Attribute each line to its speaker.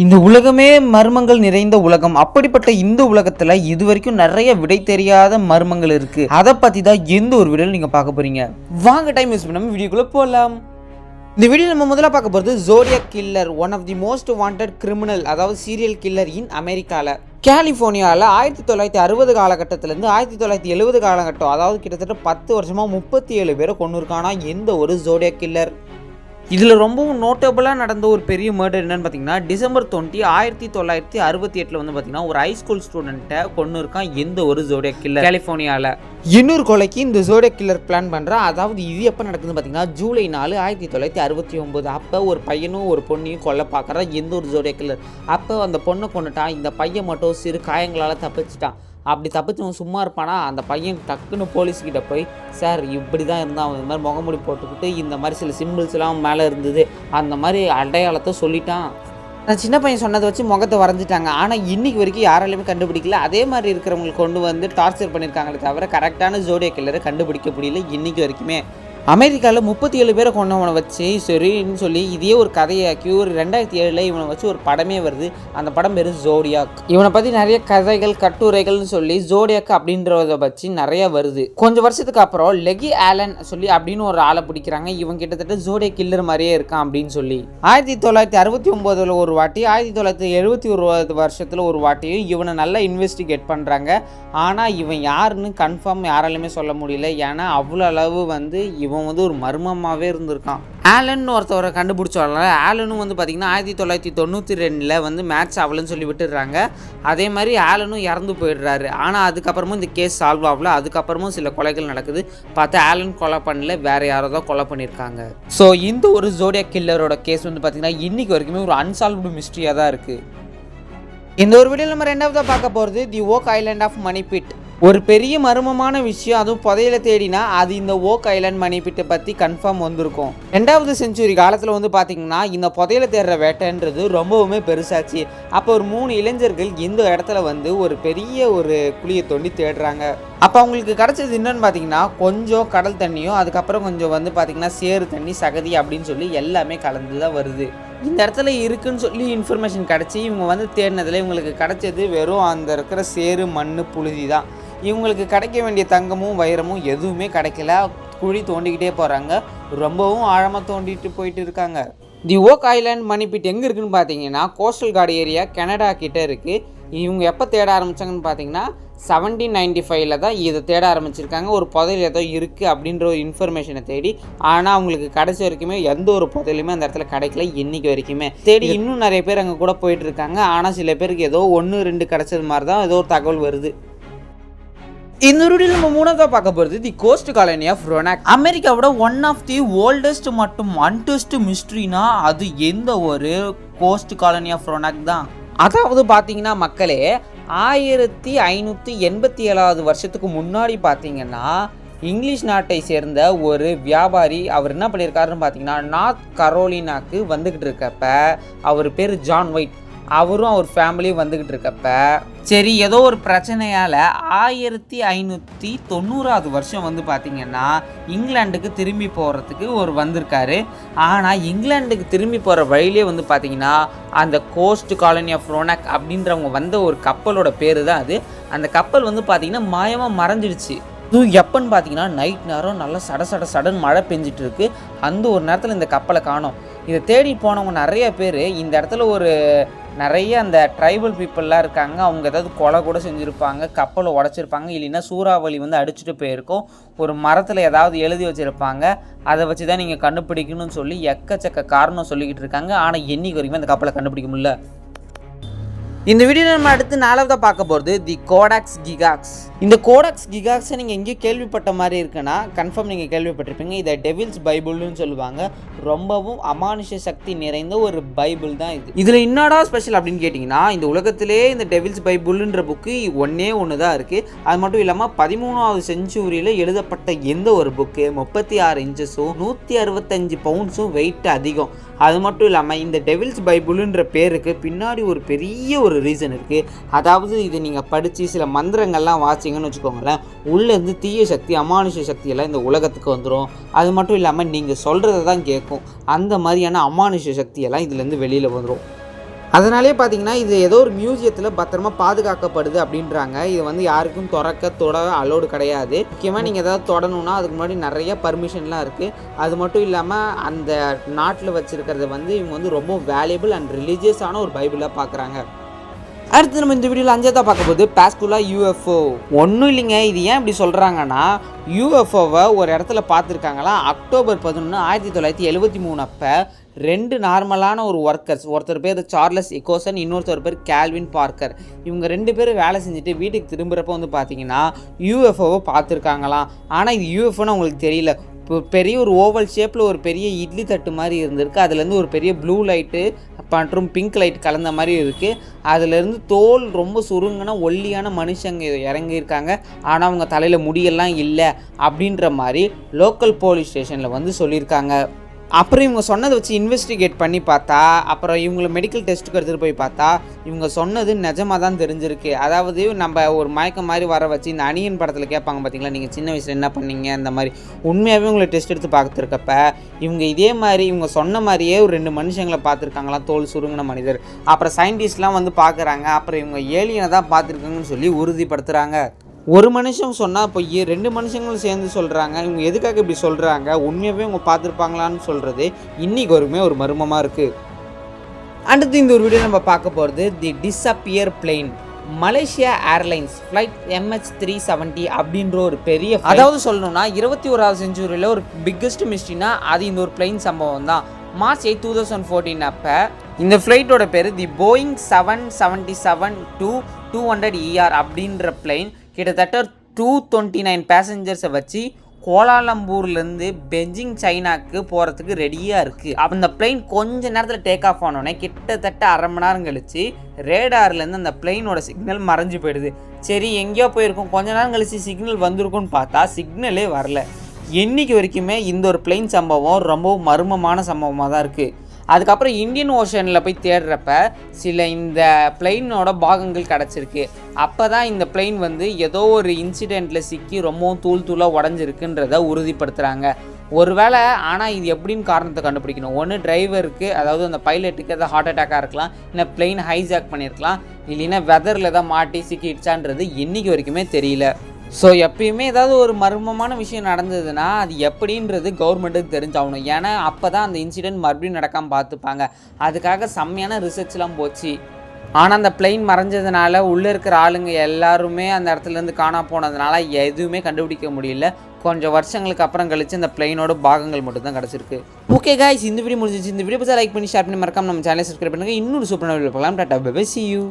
Speaker 1: இந்த உலகமே மர்மங்கள் நிறைந்த உலகம். அப்படிப்பட்ட இந்த உலகத்துல இதுவரைக்கும் நிறைய விடை தெரியாத மர்மங்கள் இருக்கு. அதை பத்தி தான் எந்த ஒரு வீடியோல நீங்க பார்க்க போறீங்க. வாங்க டைம் யூஸ் பண்ணாம வீடியோக்குள்ள போகலாம். இந்த வீடியோ நம்ம முதல்ல பார்க்க போகிறது zodiac killer, one of the most wanted criminal, அதாவது சீரியல் கில்லர் இன் அமெரிக்காவில். கலிஃபோர்னியாவில் 1960 காலகட்டத்திலேருந்து 1970 காலகட்டம், அதாவது கிட்டத்தட்ட 10 வருஷமாக 37 பேரை கொண்டு இருக்கானா எந்த ஒரு ஜோடியாக் கில்லர். இதில் ரொம்பவும் நோட்டபுளாக நடந்த ஒரு பெரிய மர்டர் என்னன்னு பார்த்தீங்கன்னா, டிசம்பர் 20, 1968 வந்து பார்த்தீங்கன்னா ஒரு ஹைஸ்கூல் ஸ்டூடெண்ட்டை கொண்டு இருக்கான் எந்த ஒரு ஜோடியாக் கில்லர் கலிஃபோர்னியாவில். இன்னொரு கொலைக்கு இந்த ஜோடியாக் கில்லர் பிளான் பண்ணுறான். அதாவது இது எப்போ நடக்குதுன்னு பார்த்தீங்கன்னா, ஜூலை 4, 1969. அப்போ ஒரு பையனும் ஒரு பொண்ணையும் கொல்ல பார்க்குறான் எந்த ஒரு ஜோடியாக் கில்லர். அப்போ அந்த பொண்ணை கொண்டுட்டான், இந்த பையன் மட்டும் சிறு காயங்களால் தப்பிச்சிட்டான். அப்படி தப்பிச்சவன் சும்மா இருப்பானா, அந்த பையன் டக்குன்னு போலீஸ்கிட்ட போய், சார் இப்படி தான் இருந்தான், அவன் இந்த மாதிரி முகமூடி போட்டுக்கிட்டு இந்த மாதிரி சில சிம்பிள்ஸ்லாம் மேலே இருந்தது, அந்த மாதிரி அடையாளத்தை சொல்லிட்டான். நான் சின்ன பையன் சொன்னதை வச்சு முகத்தை வரைஞ்சிட்டாங்க. ஆனால் இன்றைக்கி வரைக்கும் யாராலையுமே கண்டுபிடிக்கல. அதே மாதிரி இருக்கிறவங்களுக்கு கொண்டு வந்து டார்ச்சர் பண்ணியிருக்காங்களே தவிர கரெக்டான ஜோடியாக் கில்லரை கண்டுபிடிக்க முடியல இன்றைக்கி வரைக்குமே. அமெரிக்காவில் 37 பேரை கொண்டவனை வச்சு சரின்னு சொல்லி இதே ஒரு கதையாக்கி ஒரு 2007 இவனை வச்சு ஒரு படமே வருது. அந்த படம் பேர் ஜோடியாக். இவனை பற்றி நிறைய கதைகள் கட்டுரைகள்னு சொல்லி ஜோடியாக் அப்படின்றத வச்சு நிறைய வருது. கொஞ்சம் வருஷத்துக்கு அப்புறம் லெகி ஆலன் சொல்லி அப்படின்னு ஒரு ஆளை பிடிக்கிறாங்க. இவன் கிட்டத்தட்ட ஜோடியாக் கில்லர் மாதிரியே இருக்கான் அப்படின்னு சொல்லி 1969 ஒரு வாட்டி, 1971 வருஷத்தில் ஒரு வாட்டியும் இவனை நல்லா இன்வெஸ்டிகேட் பண்ணுறாங்க. ஆனால் இவன் யாருன்னு கன்ஃபார்ம் யாராலுமே சொல்ல முடியல. ஏன்னா அவ்வளோ அளவு இவன் ஒரு மர்மமாகவே இருந்திருக்கான். ஆலன் ஒருத்தவரை கண்டுபிடிச்சால. ஆலனும் பார்த்திங்கன்னா 1992 மேட்ச் ஆகலன்னு சொல்லி விட்டுடுறாங்க. அதே மாதிரி ஆலனும் இறந்து போயிடுறாரு. ஆனால் அதுக்கப்புறமும் இந்த கேஸ் சால்வ் ஆகல. அதுக்கப்புறமும் சில கொலைகள் நடக்குது. பார்த்தா ஆலன் கொலை பண்ணல, வேறு யாரோ தான் கொலை பண்ணியிருக்காங்க. ஸோ இந்த ஒரு ஜோடியாக் கில்லரோட கேஸ் பார்த்திங்கன்னா இன்றைக்கி வரைக்குமே ஒரு அன்சால்வ்டு மிஸ்ட்ரியாக தான் இருக்குது. இந்த ஒரு வீடியோவில் நம்ம ரெண்டாவதாக பார்க்க போகிறது the Oak Island of money pit. ஒரு பெரிய மர்மமான விஷயம், அதுவும் புதையில தேடினா அது இந்த ஓக் ஐலாண்ட் மணி பிட்டை பற்றி கன்ஃபார்ம் வந்திருக்கும். 2வது செஞ்சுரி காலத்தில் பார்த்தீங்கன்னா இந்த புதையில தேடுற வேட்டைன்றது ரொம்பவுமே பெருசாச்சு. அப்போ ஒரு 3 இளைஞர்கள் இந்த இடத்துல ஒரு பெரிய ஒரு குழியை தோண்டி தேடுறாங்க. அப்போ அவங்களுக்கு கிடச்சது என்னன்னு பார்த்தீங்கன்னா கொஞ்சம் கடல் தண்ணியும், அதுக்கப்புறம் கொஞ்சம் பார்த்தீங்கன்னா சேறு தண்ணி, சகதி அப்படின்னு சொல்லி எல்லாமே கலந்து தான் வருது. இந்த இடத்துல இருக்குன்னு சொல்லி இன்ஃபர்மேஷன் கிடச்சி இவங்க தேடினதில் இவங்களுக்கு கிடச்சது வெறும் அந்த இருக்கிற சேறு, மண், புழுதி தான். இவங்களுக்கு கிடைக்க வேண்டிய தங்கமும் வைரமும் எதுவுமே கிடைக்கல. குழி தோண்டிக்கிட்டே போகிறாங்க, ரொம்பவும் ஆழமாக தோண்டிட்டு போயிட்டு இருக்காங்க. தி ஓக் ஐலாண்ட் மணி பிட் எங்கே இருக்குதுன்னு பார்த்தீங்கன்னா கோஸ்டல் கார்டு ஏரியா, கனடா கிட்டே இருக்குது. இவங்க எப்போ தேட ஆரம்பித்தாங்கன்னு பார்த்தீங்கன்னா 1795 தான் இதை தேட ஆரம்பிச்சிருக்காங்க. ஒரு புதையல் ஏதோ இருக்குது அப்படின்ற ஒரு இன்ஃபர்மேஷனை தேடி. ஆனால் அவங்களுக்கு கடைசி வரைக்குமே எந்த ஒரு புதையலுமே அந்த இடத்துல கிடைக்கல இன்றைக்கி வரைக்குமே. தேடி இன்னும் நிறைய பேர் அங்கே கூட போயிட்டு இருக்காங்க. ஆனால் சில பேருக்கு ஏதோ 1-2 கிடைச்சது மாதிரி தான் ஏதோ ஒரு தகவல் வருது. இந்த வீடியோவில் நம்ம 3ஆவதாக பார்க்க போகிறது தி கோஸ்ட் காலனி ஆஃப் ரொனாக். அமெரிக்காவோட ஒன் ஆஃப் தி ஓல்டஸ்ட் மற்றும் அன்டெஸ்ட் மிஸ்ட்ரினா அது எந்த ஒரு கோஸ்ட் காலனி ஆஃப் ரொனாக் தான். அதாவது பார்த்தீங்கன்னா மக்களே, 1587 வருஷத்துக்கு முன்னாடி பார்த்தீங்கன்னா இங்கிலீஷ் நாட்டை சேர்ந்த ஒரு வியாபாரி அவர் என்ன பண்ணியிருக்காருன்னு பார்த்தீங்கன்னா நார்த் கரோலினாக்கு வந்துக்கிட்டு இருக்கப்ப, அவர் பேர் ஜான் ஒயிட், அவரும் அவர் ஃபேமிலியும் வந்துக்கிட்டு இருக்கப்ப சரி ஏதோ ஒரு பிரச்சனையால் 1590 வருஷம் பார்த்தீங்கன்னா இங்கிலாண்டுக்கு திரும்பி போகிறதுக்கு ஒரு வந்திருக்காரு. ஆனால் இங்கிலாண்டுக்கு திரும்பி போகிற வழியிலே பார்த்தீங்கன்னா அந்த கோஸ்ட் காலனி ஆஃப் ரொனாக் அப்படின்றவங்க வந்த ஒரு கப்பலோட பேர் தான் அது. அந்த கப்பல் பார்த்தீங்கன்னா மாயமாக மறைஞ்சிடுச்சு. இது எப்போன்னு பார்த்தீங்கன்னா நைட் நேரம் நல்லா சடன் மழை பெஞ்சிட்டு இருக்கு. அந்த ஒரு நேரத்தில் இந்த கப்பலை காணோம். இதை தேடி போனவங்க நிறைய பேர் இந்த இடத்துல நிறைய அந்த ட்ரைபல் பீப்புளெலாம் இருக்காங்க. அவங்க ஏதாவது கொலை கூட செஞ்சுருப்பாங்க, கப்பலை உடச்சிருப்பாங்க, இல்லைன்னா சூறாவளி அடிச்சுட்டு போயிருக்கோம். ஒரு மரத்தில் ஏதாவது எழுதி வச்சுருப்பாங்க, அதை வச்சு தான் நீங்கள் கண்டுபிடிக்கணும்னு சொல்லி எக்கச்சக்க காரணம் சொல்லிக்கிட்டு இருக்காங்க. ஆனால் என்னைக்கு வரைக்குமே அந்த கப்பலை கண்டுபிடிக்க முடியல. இந்த வீடியோவில் நம்ம அடுத்து 4ஆவதாக பார்க்க போகிறது தி கோடாக்ஸ் கிகாக்ஸ். இந்த கோடாக்ஸ் கிகாக்ஸை நீங்கள் எங்கேயும் கேள்விப்பட்ட மாதிரி இருக்குன்னா கன்ஃபார்ம் நீங்கள் கேள்விப்பட்டிருப்பீங்க. இதை டெவில்ஸ் பைபிள்னு சொல்லுவாங்க. ரொம்பவும் அமானுஷ சக்தி நிறைந்த ஒரு பைபிள் தான் இது. இதில் என்னடா ஸ்பெஷல் அப்படின்னு கேட்டிங்கன்னா, இந்த உலகத்திலே இந்த டெவில்ஸ் பைபிள்ன்ற புக்கு ஒன்று தான் இருக்குது. அது மட்டும் இல்லாமல் 13வது செஞ்சுரியில் எழுதப்பட்ட எந்த ஒரு புக்கு 36 இன்ச்சஸும் 165 பவுண்ட்ஸும் வெயிட் அதிகம். அது மட்டும் இல்லாமல் இந்த டெவில்ஸ் பைபிள்ன்ற பேருக்கு பின்னாடி ஒரு பெரிய ஒரு ரீசன் இருக்குது. அதாவது இது நீங்கள் படித்து சில மந்திரங்கள்லாம் வாசிங்கன்னு வச்சுக்கோங்களேன், உள்ளேருந்து தீய சக்தி, அமானுஷ சக்தியெல்லாம் இந்த உலகத்துக்கு வந்துடும். அது மட்டும் இல்லாமல் நீங்கள் சொல்கிறத தான் கேட்கும். அந்த மாதிரியான அமானுஷ சக்தியெல்லாம் இதுலேருந்து வெளியில் வந்துடும். அதனாலே பார்த்தீங்கன்னா இது ஏதோ ஒரு மியூசியத்தில் பத்திரமா பாதுகாக்கப்படுது அப்படின்றாங்க. இது வந்து யாருக்கும் தொட அலோடு கிடையாது. முக்கியமாக நீங்கள் ஏதாவது தொடணுன்னா அதுக்கு முன்னாடி நிறைய பர்மிஷன்லாம் இருக்குது. அது மட்டும் இல்லாமல் அந்த நாட்டில் வச்சுருக்கிறத வந்து இவங்க வந்து ரொம்ப வேல்யூபிள் அண்ட் ரிலீஜியஸான ஒரு பைபிளாக பார்க்குறாங்க. அடுத்து நம்ம இந்த வீடியோவில் 5ஆவதா பார்க்க போது பாஸ்குலா யூஎஃப்ஓ. ஒன்றும் இல்லைங்க, இது ஏன் இப்படி சொல்கிறாங்கன்னா, யூஎஃப்ஓவை ஒரு இடத்துல பார்த்துருக்காங்களாம். அக்டோபர் 11, 1973 அப்போ 2 நார்மலான ஒரு ஒர்க்கர்ஸ், ஒருத்தர் பேர் சார்லஸ் எக்கோசன், இன்னொருத்தர் பேர் கேல்வின் பார்க்கர். இவங்க 2 பேரும் வேலை செஞ்சுட்டு வீட்டுக்கு திரும்புகிறப்ப வந்து பார்த்தீங்கன்னா யூஎஃப்ஓவை பார்த்துருக்காங்களாம். ஆனால் இது யூஎஃப்ஓன்னு அவங்களுக்கு தெரியல. இப்போ பெரிய ஒரு ஓவல் ஷேப்பில் ஒரு பெரிய இட்லி தட்டு மாதிரி இருந்திருக்கு. அதுலேருந்து ஒரு பெரிய ப்ளூ லைட்டு மற்றும் பிங்க் லைட் கலந்த மாதிரி இருக்குது. அதுலேருந்து தோல் ரொம்ப சுருங்கின ஒல்லியான மனுஷங்க இறங்கியிருக்காங்க. ஆனால் அவங்க தலையில் முடியெல்லாம் இல்லை அப்படின்ற மாதிரி லோக்கல் போலீஸ் ஸ்டேஷனில் வந்து சொல்லியிருக்காங்க. அப்புறம் இவங்க சொன்னதை வச்சு இன்வெஸ்டிகேட் பண்ணி பார்த்தா, அப்புறம் இவங்களை மெடிக்கல் டெஸ்ட்டுக்கு எடுத்துகிட்டு போய் பார்த்தா இவங்க சொன்னது நிஜமாக தான் தெரிஞ்சிருக்கு. அதாவது நம்ம ஒரு மயக்கம் மாதிரி வர வச்சு இந்த அணியன் படத்தில் கேட்பாங்க பார்த்தீங்களா, நீங்கள் சின்ன வயசில் என்ன பண்ணீங்க அந்த மாதிரி. உண்மையாகவே உங்களை டெஸ்ட் எடுத்து பார்த்துருக்கப்ப இவங்க இதே மாதிரி இவங்க சொன்ன மாதிரியே ஒரு 2 மனுஷங்களை பார்த்துருக்காங்களாம், தோல் சுருங்கின மனிதர். அப்புறம் சயின்டிஸ்ட்லாம் வந்து பார்க்குறாங்க. அப்புறம் இவங்க ஏலியனை தான் பார்த்துருக்காங்கன்னு சொல்லி உறுதிப்படுத்துகிறாங்க. ஒரு மனுஷன் சொன்னால் பொய், 2 மனுஷங்களும் சேர்ந்து சொல்கிறாங்க. இவங்க எதுக்காக இப்படி சொல்கிறாங்க, உண்மையாகவே இவங்க பார்த்துருப்பாங்களான்னு சொல்கிறது இன்றைக்கி ஒரு மர்மமாக இருக்குது. அடுத்து இந்த ஒரு வீடியோ நம்ம பார்க்க போகிறது the disappear plane. Malaysia Airlines flight MH370 அப்படின்ற ஒரு பெரிய, அதாவது சொல்லணும்னா 21ஆவது செஞ்சுரியில் ஒரு பிக்கஸ்ட் மிஸ்ட்ரினா அது இந்த ஒரு பிளெயின் சம்பவம் தான். மார்ச் 8, 2014 அப்போ இந்த ஃப்ளைட்டோட பேர் தி போயிங் 777-200ER அப்படின்ற பிளெயின் கிட்டத்தட்ட 229 பேசஞ்சர்ஸை வச்சு கோலாலம்பூர்லேருந்து பெஞ்சிங் சைனாக்கு போகிறதுக்கு ரெடியாக இருக்குது. அப்போ இந்த பிளெயின் கொஞ்ச நேரத்தில் டேக் ஆஃப் ஆனோடனே கிட்டத்தட்ட அரை மணி நேரம் கழிச்சு ரேடார்லேருந்து அந்த பிளெயினோட சிக்னல் மறைஞ்சு போயிடுது. சரி எங்கேயோ போயிருக்கும், கொஞ்ச நேரம் கழிச்சு சிக்னல் வந்திருக்குன்னு பார்த்தா சிக்னலே வரல. என்றைக்கு வரைக்குமே இந்த ஒரு பிளெயின் சம்பவம் ரொம்பவும் மர்மமான சம்பவமாக தான் இருக்குது. அதுக்கப்புறம் இந்தியன் ஓஷனில் போய் தேடுறப்ப சில இந்த பிளெயினோட பாகங்கள் கிடச்சிருக்கு. அப்போ தான் இந்த பிளெயின் வந்து ஏதோ ஒரு இன்சிடெண்ட்டில் சிக்கி ரொம்பவும் தூளாக உடஞ்சிருக்குன்றதை உறுதிப்படுத்துகிறாங்க. ஒருவேளை ஆனால் இது எப்படின்னு காரணத்தை கண்டுபிடிக்கணும். ஒன்று டிரைவருக்கு, அதாவது அந்த பைலட்டுக்கு ஏதாவது ஹார்ட் அட்டாக்காக இருக்கலாம், இல்லை பிளெயின் ஹைஜாக் பண்ணியிருக்கலாம், இல்லைன்னா வெதரில் தான் மாட்டி சிக்கிடுச்சான்றது என்றைக்கு வரைக்குமே தெரியல. ஸோ எப்பயுமே ஏதாவது ஒரு மர்மமான விஷயம் நடந்ததுன்னா அது எப்படின்றது கவர்மெண்ட்டுக்கு தெரிஞ்சாகணும். ஏன்னா அப்போ தான் அந்த இன்சிடெண்ட் மறுபடியும் நடக்காமல் பார்த்துப்பாங்க. அதுக்காக செம்மையான ரிசர்ச்லாம் போச்சு. ஆனால் அந்த பிளெயின் மறைஞ்சதுனால உள்ளே இருக்கிற ஆளுங்க எல்லாருமே அந்த இடத்துலேருந்து காணா போனதுனால எதுவுமே கண்டுபிடிக்க முடியல. கொஞ்சம் வருஷங்களுக்கு அப்புறம் கழிச்சு அந்த பிளெயினோட பாகங்கள் மட்டும் தான் கிடச்சிருக்கு. ஓகே காய்ஸ், இந்த வீடியோ முடிஞ்சிச்சு. இந்த வீடியோ பற்றி லைக் பண்ணி ஷேர் பண்ணி மறக்காம நம்ம சேனலை சப்ஸ்கிரைப் பண்ணுங்கள். இன்னொரு சூப்பரான வீடியோ பார்க்கலாம். Tata bye bye, see you.